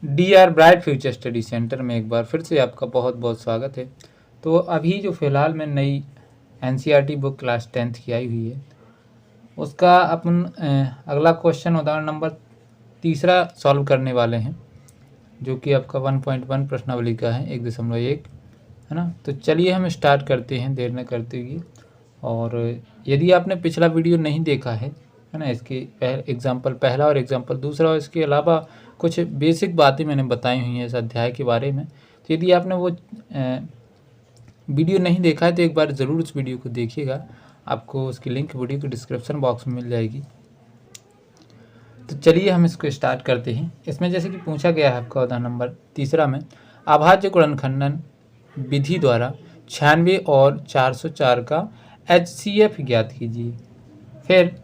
DR bright future study centre में एक बार फिर से आपका बहुत बहुत स्वागत है। तो अभी जो फ़िलहाल में नई NCERT बुक क्लास 10th की आई हुई है, उसका अपन अगला क्वेश्चन उदाहरण नंबर 3 सॉल्व करने वाले हैं, जो कि आपका 1.1 प्रश्नावली का है, 1.1, है ना। तो चलिए हम स्टार्ट करते हैं देर न करते हुए। और यदि आपने पिछला वीडियो नहीं देखा है ना, इसके एग्जाम्पल पहला और एग्जाम्पल दूसरा, और इसके अलावा कुछ बेसिक बातें मैंने बताई हुई हैं इस अध्याय के बारे में। तो यदि आपने वो वीडियो नहीं देखा है तो एक बार ज़रूर उस वीडियो को देखिएगा, आपको उसकी लिंक वीडियो के डिस्क्रिप्शन बॉक्स में मिल जाएगी। तो चलिए हम इसको स्टार्ट करते हैं। इसमें जैसे कि पूछा गया है आपका उदाहरण नंबर 3 में, अभाज्य गुणनखंडन विधि द्वारा 96 और 404 का HCF ज्ञात कीजिए, फिर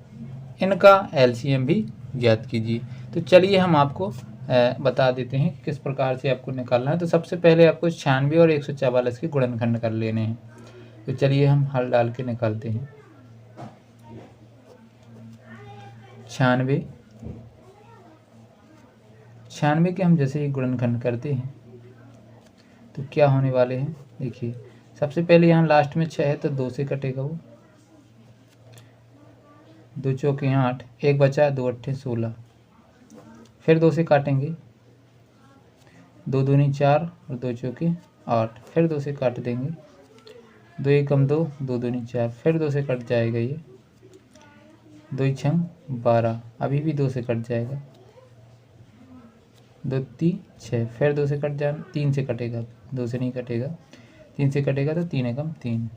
इनका LCM भी ज्ञात कीजिए। तो चलिए हम आपको बता देते हैं किस प्रकार से आपको निकालना है। तो सबसे पहले आपको 96 और 144 के गुणनखंड कर लेने हैं। तो चलिए हम हल डाल के निकालते हैं। 96 के हम जैसे ही गुणनखंड करते हैं तो क्या होने वाले हैं, देखिए। सबसे पहले यहाँ लास्ट में 6 है तो 2 से कटेगा, वो 2 चौके 8, 1 बचा, 2 अट्ठे 16, फिर 2 से काटेंगे, 2 दूनी 4 और 2 चौके 8, फिर 2 से काट देंगे, 2 एकम 2, 2 दूनी 4, फिर 2 से कट जाएगा, ये 2 छंग 12, अभी भी 2 से कट जाएगा, 2 3 6, फिर 2 से कट जाना, 3 से कटेगा, 2 से नहीं कटेगा, 3 से कटेगा तो 3 एकम 3।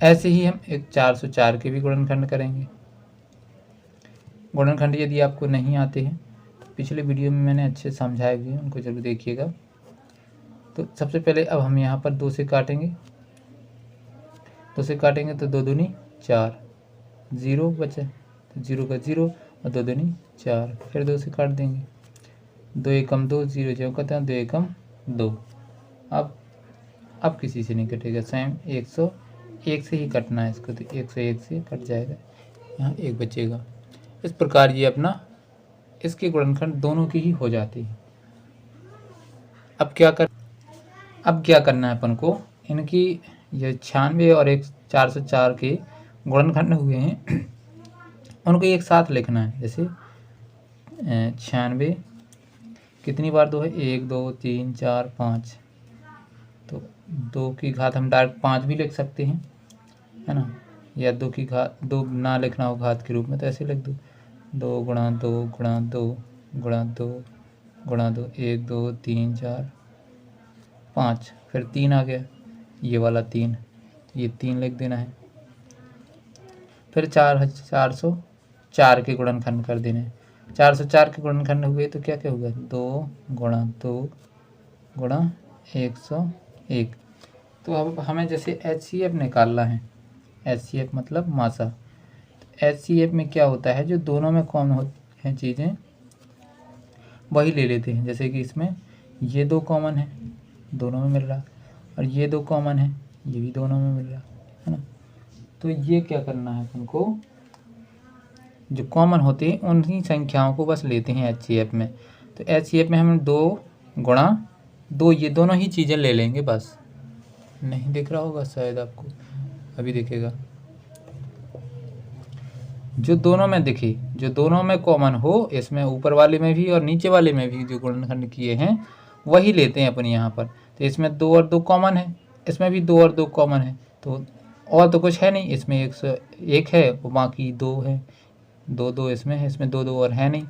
ऐसे ही हम एक 404 के भी गुणनखंड करेंगे। गुणनखंड यदि आपको नहीं आते हैं तो पिछले वीडियो में मैंने अच्छे समझाए हुए हैं, उनको जरूर देखिएगा। तो सबसे पहले अब हम यहाँ पर 2 से काटेंगे, 2 से काटेंगे तो 2 दूनी 4, 0 बचे तो 0 का 0 और 2 दूनी 4, फिर 2 से काट देंगे, 2 एकम 2, 0 जो कहते हैं 2 एकम 2। अब किसी से नहीं कटेगा, सेम 101 से ही कटना है इसको, तो 101 से कट जाएगा, यहाँ 1 बचेगा। इस प्रकार ये अपना इसके गुणनखंड दोनों की ही हो जाती है। अब क्या करना है अपन को, इनकी ये 96 और 404 के गुणनखंड हुए हैं उनको एक साथ लिखना है। जैसे 96 कितनी बार 2 है, 1 2 3 4 5, तो 2 की घात हम डायरेक्ट 5 भी लिख सकते हैं, है ना, या 2 की घात 2 ना लिखना हो घात के रूप में तो ऐसे लिख दो, 2 गुणा 2 गुणा 2 गुणा 2 गुणा 2, 1 2 3 4 5, फिर 3 आ गया, ये वाला 3, ये 3 लिख देना है। फिर 404 के गुणनखंड कर देने हैं। 404 के गुणनखंड हुए तो क्या क्या होगा, 2 गुणा 2 गुणा 101। तो अब हमें जैसे HCF निकालना है, HCF मतलब मासा। तो HCF में क्या होता है, जो दोनों में कॉमन होती हैं चीज़ें वही ले लेते हैं। जैसे कि इसमें ये 2 कॉमन है, दोनों में मिल रहा, और ये 2 कॉमन है, ये भी दोनों में मिल रहा, है ना। तो ये क्या करना है उनको, जो कॉमन होते हैं उन्हीं संख्याओं को बस लेते हैं HCF में। तो HCF में हम 2 गुणा 2 ये दोनों ही चीज़ें ले लेंगे बस। नहीं दिख रहा होगा शायद आपको, अभी दिखेगा। जो दोनों में दिखे, जो दोनों में कॉमन हो, इसमें ऊपर वाले में भी और नीचे वाले में भी जो गुणनखंड किए हैं वही लेते हैं अपन यहाँ पर। तो इसमें 2 और 2 कॉमन है, इसमें भी 2 और 2 कॉमन है, तो और तो कुछ है नहीं, इसमें 101 है वो बाकी 2 है, 2 2 इसमें है, इसमें 2 2 और है नहीं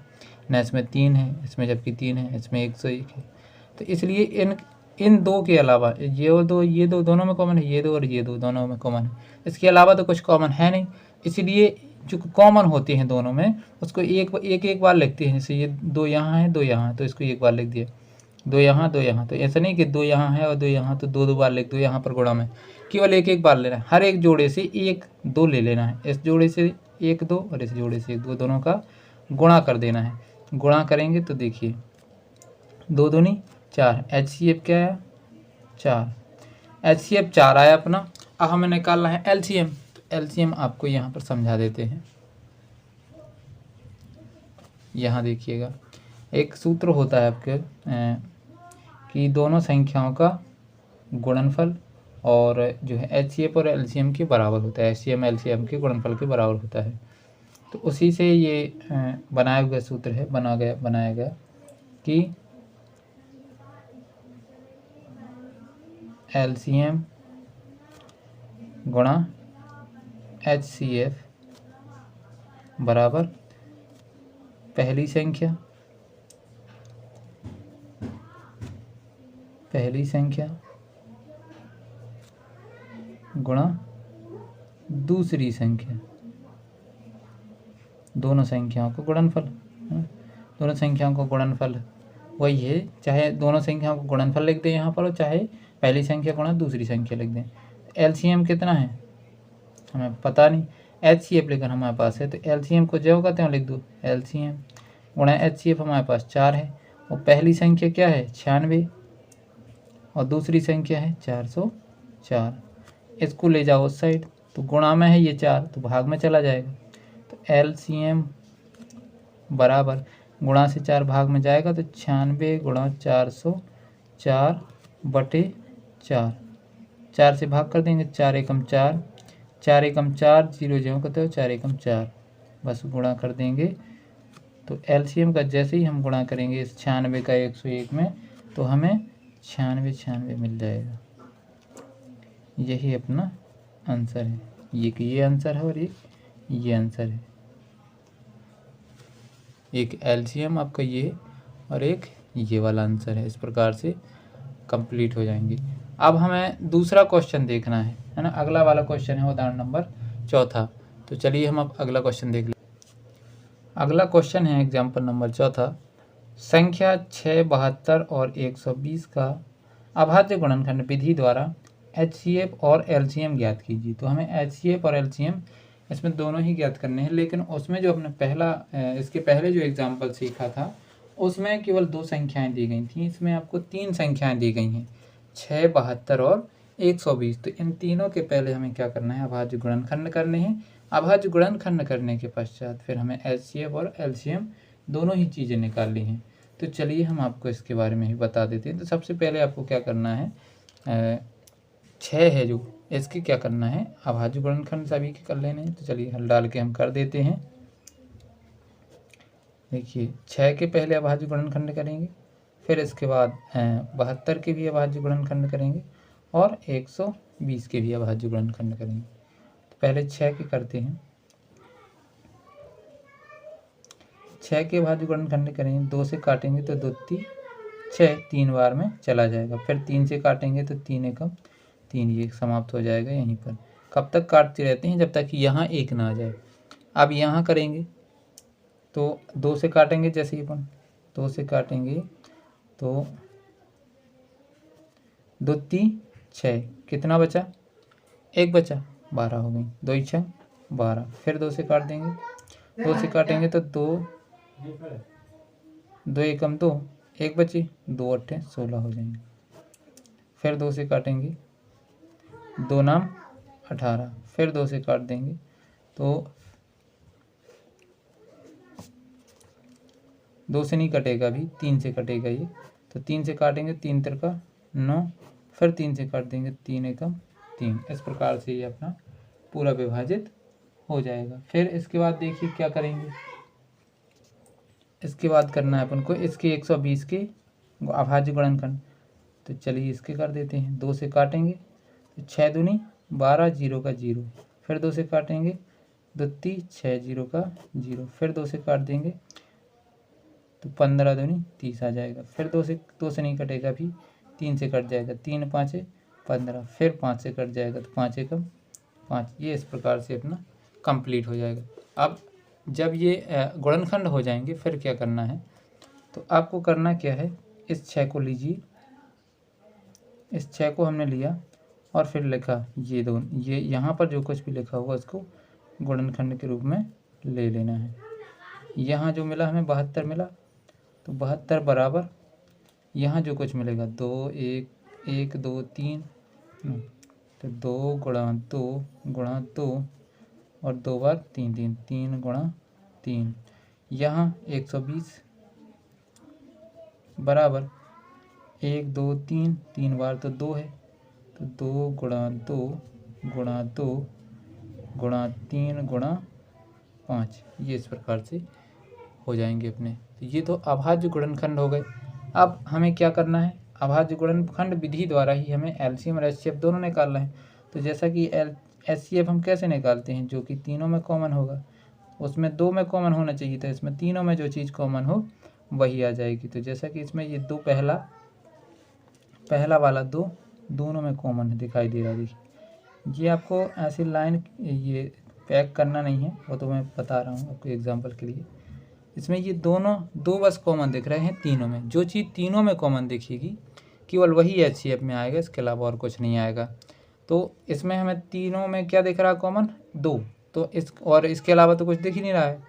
ना, इसमें 3 है, इसमें जबकि 3 है, इसमें 101 है। तो इसलिए इन 2 के अलावा ये दो दोनों में कॉमन है, ये 2 और ये 2 दोनों में कॉमन है, इसके अलावा तो कुछ कॉमन है नहीं। इसलिए जो कॉमन होते हैं दोनों में उसको एक बार लिखते हैं। जैसे ये 2 यहाँ है, 2 यहाँ, तो इसको एक बार लिख दिया, 2 यहाँ 2 यहाँ। तो ऐसा नहीं कि 2 यहाँ है और 2 यहाँ, तो 2 2 बार लिख दो यहाँ पर गुणा में, केवल एक बार लेना है। हर एक जोड़े से 1 2 ले लेना है, इस जोड़े से 1 2 और इस जोड़े से 1 2, दोनों का गुणा कर देना है। गुणा करेंगे तो देखिए 2 दूनी 4, HCF क्या है 4, HCF 4 आया अपना। अब हमें निकालना है LCM। तो LCM आपको यहाँ पर समझा देते हैं, यहाँ देखिएगा। एक सूत्र होता है आपके कि दोनों संख्याओं का गुणनफल और जो है एचसीएफ और एलसीएम के बराबर होता है, एचसीएम एलसीएम के गुणनफल के बराबर होता है। तो उसी से ये बनाया हुआ सूत्र है, बनाया गया कि एलसीएम गुणा एचसीएफ बराबर पहली संख्या गुणा दूसरी संख्या, दोनों संख्याओं को गुणनफल, दोनों संख्याओं को गुणनफल वही है, चाहे दोनों संख्याओं को गुणनफल लिख दें यहाँ पर और चाहे पहली संख्या गुणा दूसरी संख्या लिख दें। एलसीएम कितना है हमें पता नहीं, एचसीएफ लेकर हमारे पास है, तो एलसीएम को जो कहते हैं लिख दो, एलसीएम गुणा एचसीएफ हमारे पास 4 है, और पहली संख्या क्या है 96 और दूसरी संख्या है 404। इसको ले जाओ उस साइड, तो गुणा में है ये 4 तो भाग में चला जाएगा, तो एलसीएम बराबर गुणा से 4 भाग में जाएगा तो 96 गुणा 404 बटे 4, 4 से भाग कर देंगे, 4 एकम 4, 4 एकम 4, 0 जो कहते हो 4 एकम 4, बस गुणा कर देंगे। तो एलसीएम का जैसे ही हम गुणा करेंगे इस 96 का 101 में, तो हमें 96 मिल जाएगा। यही अपना आंसर है, ये आंसर है और ये आंसर है। एक एलसीएम आपका ये और एक ये वाला आंसर है। इस प्रकार से कंप्लीट हो जाएंगे। अब हमें दूसरा क्वेश्चन देखना है ना। अगला वाला क्वेश्चन है उदाहरण नंबर 4। तो चलिए हम अब अगला क्वेश्चन देख लें। अगला क्वेश्चन है एग्जाम्पल नंबर 4। संख्या 6, 72 और 120 का अभाज्य गुणनखंड विधि द्वारा एचसीएफ और एलसीएम ज्ञात कीजिए। तो हमें एचसीएफ और एलसीएम इसमें दोनों ही ज्ञात करने हैं, लेकिन उसमें जो अपने इसके पहले जो एग्जाम्पल सीखा था उसमें केवल 2 संख्याएं दी गई थी। इसमें आपको 3 संख्याएं दी गई हैं, 6, 72 और 120। तो इन तीनों के पहले हमें क्या करना है, अभाज्य गुणनखंड करने हैं। अभाज्य गुणनखंड करने के पश्चात फिर हमें एचसीएफ और एलसीएम दोनों ही चीज़ें निकालनी हैं। तो चलिए हम आपको इसके बारे में ही बता देते हैं। तो सबसे पहले आपको क्या करना है, 6 है जो, इसके क्या करना है, अभाज्य गुणनखंड सभी के कर लेने हैं। तो चलिए हल डाल के हम कर देते हैं। देखिए 6 के पहले अभाज्य गुणनखंड करेंगे, फिर इसके बाद 72 के भी अभाज्य गुणनखंड करेंगे और 120 के भी अभाज्य गुणनखंड करेंगे। तो पहले 6 के करते हैं। 6 के अभाज्य गुणनखंड करेंगे, 2 से काटेंगे तो 2 3 6, 3 बार में चला जाएगा। फिर 3 से काटेंगे तो 3 एकम 3, ये समाप्त हो जाएगा यहीं पर। कब तक काटते रहते हैं, जब तक कि यहाँ 1 ना आ जाए। अब यहाँ करेंगे तो 2 से काटेंगे, जैसे ही अपन 2 से काटेंगे तो 2 3 6, कितना बचा, 1 बचा, 12 हो गई, 2 6 12। फिर 2 से काट देंगे, 2 से काटेंगे तो 2 एकम 2, 1 बची, 2 8 16 हो जाएंगे। फिर 2 से काटेंगे, 2 नाम 18। फिर 2 से काट देंगे तो 2 से नहीं कटेगा, अभी 3 से कटेगा ये। तो 3 से काटेंगे, 3 तिरका 9, फिर 3 से काट देंगे, 3 एकम 3। इस प्रकार से ये अपना पूरा विभाजित हो जाएगा। फिर इसके बाद देखिए क्या करेंगे, इसके बाद करना है अपन को इसके 120 के अभाज्य गुणनखंड। तो चलिए इसके कर देते हैं। 2 से काटेंगे तो 6 दूनी 12, 0 का 0। फिर 2 से काटेंगे, 2 3 6, 0 का 0। फिर 2 से काट देंगे तो 15 दूनी 30 आ जाएगा। फिर 2 से नहीं कटेगा, भी 3 से कट जाएगा, 3 5 15। फिर 5 से कट जाएगा तो 5 एकम 5। ये इस प्रकार से अपना कंप्लीट हो जाएगा। अब जब ये गुणनखंड हो जाएंगे फिर क्या करना है, तो आपको करना क्या है, इस 6 को लीजिए, इस 6 को हमने लिया और फिर लिखा ये दोनों, ये यहाँ पर जो कुछ भी लिखा हुआ इसको गुणनखंड के रूप में ले लेना है। यहाँ जो मिला हमें 72 मिला, तो 72 बराबर यहाँ जो कुछ मिलेगा 2 1 1 2 3, तो 2 गुणा 2 गुणा 2 और 2 बार 3 3 3 गुणा 3। यहाँ 120 बराबर 1 2 3, 3 बार तो 2 है, तो 2 गुणा 2 गुणा 2 गुणा 3 गुणा 5, ये इस प्रकार से हो जाएंगे अपने। तो ये तो अभाज्य गुणनखंड हो गए। अब हमें क्या करना है, अभाज्य गुणनखंड विधि द्वारा ही हमें एलसीएम और एचसीएफ दोनों निकालना है। तो जैसा कि एचसीएफ हम कैसे निकालते हैं, जो कि तीनों में कॉमन होगा, उसमें 2 में कॉमन होना चाहिए था, इसमें तीनों में जो चीज़ कॉमन हो वही आ जाएगी। तो जैसा कि इसमें ये 2 पहला वाला 2 दोनों में कॉमन है, दिखाई दे रहा है। देखिए ये आपको ऐसी लाइन ये पैक करना नहीं है, वो तो मैं बता रहा हूँ आपको एग्जांपल के लिए। इसमें ये दोनों 2 बस कॉमन दिख रहे हैं तीनों में, जो चीज़ तीनों में कॉमन दिखेगी केवल वही एचसीएफ में आएगा, इसके अलावा और कुछ नहीं आएगा। तो इसमें हमें तीनों में क्या दिख रहा है कॉमन, 2, तो और इसके अलावा तो कुछ दिख ही नहीं रहा है,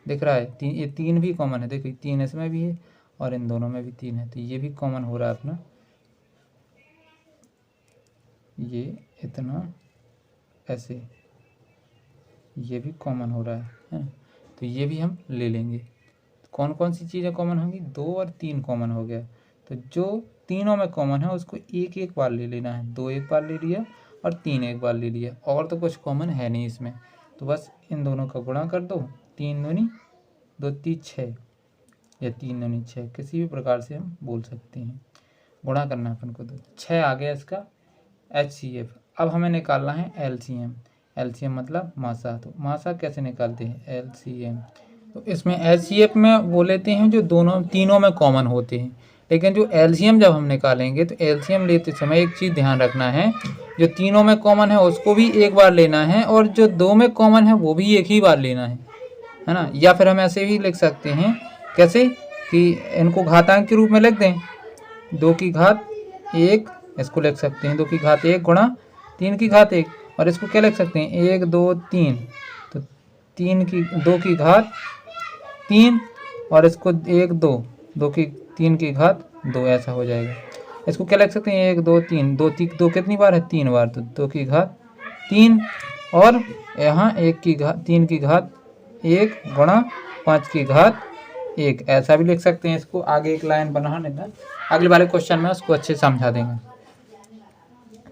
दिख रहा है ये 3 भी कॉमन है, देखिए 3 इसमें भी है और इन दोनों में भी 3 है, तो ये भी कॉमन हो रहा है अपना, ये इतना ऐसे, ये भी कॉमन हो रहा है। तो ये भी हम ले लेंगे। कौन कौन सी चीज़ें कॉमन होंगी, 2 और 3 कॉमन हो गया। तो जो तीनों में कॉमन है उसको एक एक बार ले लेना है, 2 एक बार ले लिया और 3 एक बार ले लिया, और तो कुछ कॉमन है नहीं इसमें। तो बस इन दोनों का गुणा कर दो, 3 दूनी 2 3 6 या 3 दूनी 6, किसी भी प्रकार से हम बोल सकते हैं। गुणा करना है अपन को, तो 6 आ गया इसका एचसीएफ। अब हमें निकालना है एलसीएम। एलसीएम मतलब मासा। तो मासा कैसे निकालते हैं, एलसीएम। तो इसमें एचसीएफ में वो लेते हैं जो तीनों में कॉमन होते हैं, लेकिन जो एलसीएम जब हम निकालेंगे तो एलसीएम लेते समय एक चीज़ ध्यान रखना है, जो तीनों में कॉमन है उसको भी एक बार लेना है और जो 2 में कॉमन है वो भी एक ही बार लेना है ना। या फिर हम ऐसे भी लिख सकते हैं, कैसे कि इनको घातांक के रूप में लिख दें, 2 की घात 1, इसको लिख सकते हैं 2 की घात 1 गुणा 3 की घात 1, और इसको क्या लिख सकते हैं 1 2 3, तो 2 की घात 3 और इसको 1 2 की 3 की घात 2, ऐसा हो जाएगा। इसको क्या लिख सकते हैं 1 2 3, 2 कितनी बार है 3 बार, तो 2 की घात 3 और यहाँ 3 की घात 1 गुणा 5 की घात 1, ऐसा भी लिख सकते हैं। इसको आगे एक लाइन बना देना, अगले वाले क्वेश्चन में उसको अच्छे समझा देंगे।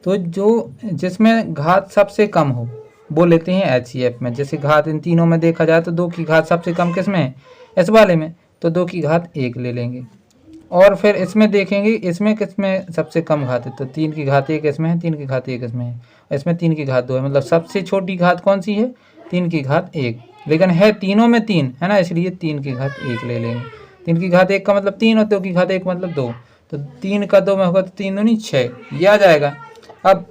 तो जो जिसमें घात सबसे कम हो वो लेते हैं एचसीएफ में। जैसे घात इन तीनों में देखा जाए तो 2 की घात सबसे कम किस में है, इस वाले में, तो 2 की घात 1 ले लेंगे। और फिर इसमें देखेंगे इसमें किसमें सबसे कम घात है, तो 3 की घात 1 इसमें है, 3 की घात 1 इसमें है, इसमें 3 की घात 2 है, मतलब सबसे छोटी घात कौन सी है, 3 की घात 1, लेकिन है तीनों में 3 है ना, इसलिए 3 की घात 1 ले लेंगे। 3 की घात 1 का मतलब 3 और 2 की घात 1 मतलब 2, तो 3 का 2 में होगा तो 3 दूनी 6, ये आ जाएगा। अब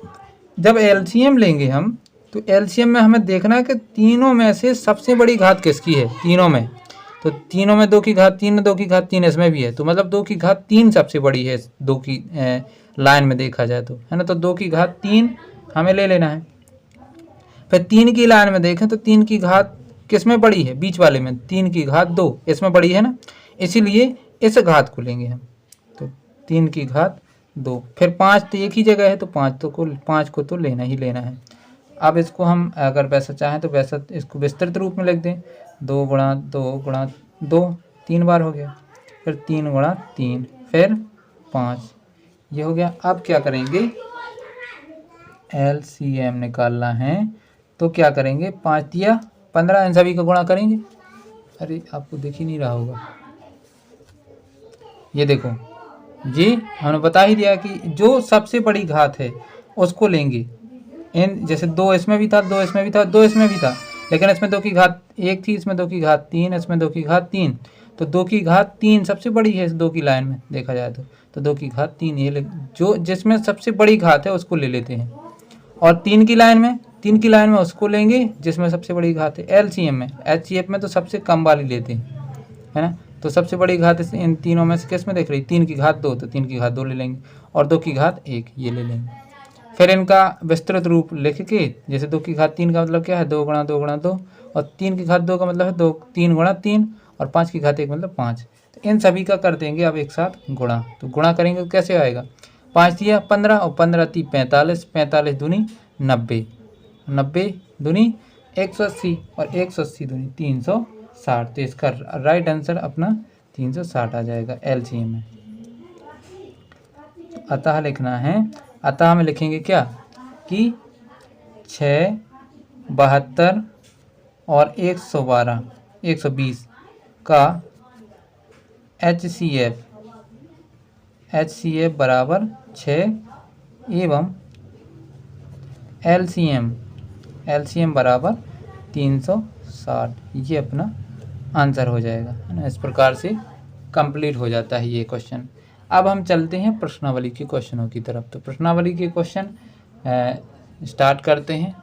जब एलसीएम लेंगे हम, तो एलसीएम में हमें देखना है कि तीनों में से सबसे बड़ी घात किसकी है, तीनों में, तो तीनों में 2 की घात 3, 2 की घात 3 इसमें भी है, तो मतलब 2 की घात 3 सबसे बड़ी है 2 की लाइन में देखा जाए तो, है ना। तो 2 की घात 3 हमें ले लेना है। फिर 3 की लाइन में देखें तो 3 की घात किस में बड़ी है, बीच वाले में, 3 की घात 2 इसमें बड़ी है ना, इसीलिए इस घात को लेंगे हम, तो 3 की घात 2। फिर 5 तो एक ही जगह है, तो 5 को तो लेना ही लेना है। अब इसको हम अगर वैसा चाहें तो वैसा इसको विस्तृत रूप में लिख दें, 2 गुणा 2 गुणा 2, 3 बार हो गया, फिर 3 गुणा 3, फिर 5, ये हो गया। अब क्या करेंगे, एलसीएम निकालना है, तो क्या करेंगे, 5 दिया 15, इन सभी का गुणा करेंगे। अरे आपको दिख ही नहीं रहा होगा, ये देखो जी, हमने बता ही दिया कि जो सबसे बड़ी घात है उसको लेंगे। इन जैसे 2 इसमें भी था, 2 इसमें भी था, 2 इसमें भी था, लेकिन इसमें 2 की घात 1 थी, इसमें 2 की घात 3, इसमें 2 की घात 3, तो 2 की घात 3 सबसे बड़ी है इस 2 की लाइन में देखा जाए तो 2 की घात 3, ये जो जिसमें सबसे बड़ी घात है उसको ले लेते हैं। और 3 की लाइन में उसको लेंगे जिसमें सबसे बड़ी घात है। एलसीएम में, एचसीएफ में तो सबसे कम वाली लेते हैं, है ना। तो सबसे बड़ी घात इन तीनों में से किस में देख रही, 3 की घात 2, तो 3 की घात 2 ले लेंगे, और 2 की घात 1 ये ले लेंगे। फिर इनका विस्तृत रूप लिख के, जैसे 2 की घात 3 का मतलब क्या है, 2 गुणा 2 गुणा 2, और 3 की घात 2 का मतलब है 3 गुणा 3, और 5 की घात 1 मतलब 5। तो इन सभी का कर देंगे अब एक साथ गुणा। तो गुणा करेंगे तो कैसे आएगा, 5 दिया 15 और 15 × 3 45, 45 दूनी 90, 90 दूनी 180 और 180 दूनी 360। तो इसका राइट आंसर अपना 360 आ जाएगा LCM में। अतः लिखना है, अतः हम लिखेंगे क्या कि 6, 72 और 112 120 का HCF बराबर 6 एवं LCM बराबर 360। ये अपना आंसर हो जाएगा, है ना। इस प्रकार से कंप्लीट हो जाता है ये क्वेश्चन। अब हम चलते हैं प्रश्नावली के क्वेश्चनों की तरफ। तो प्रश्नावली के क्वेश्चन स्टार्ट करते हैं।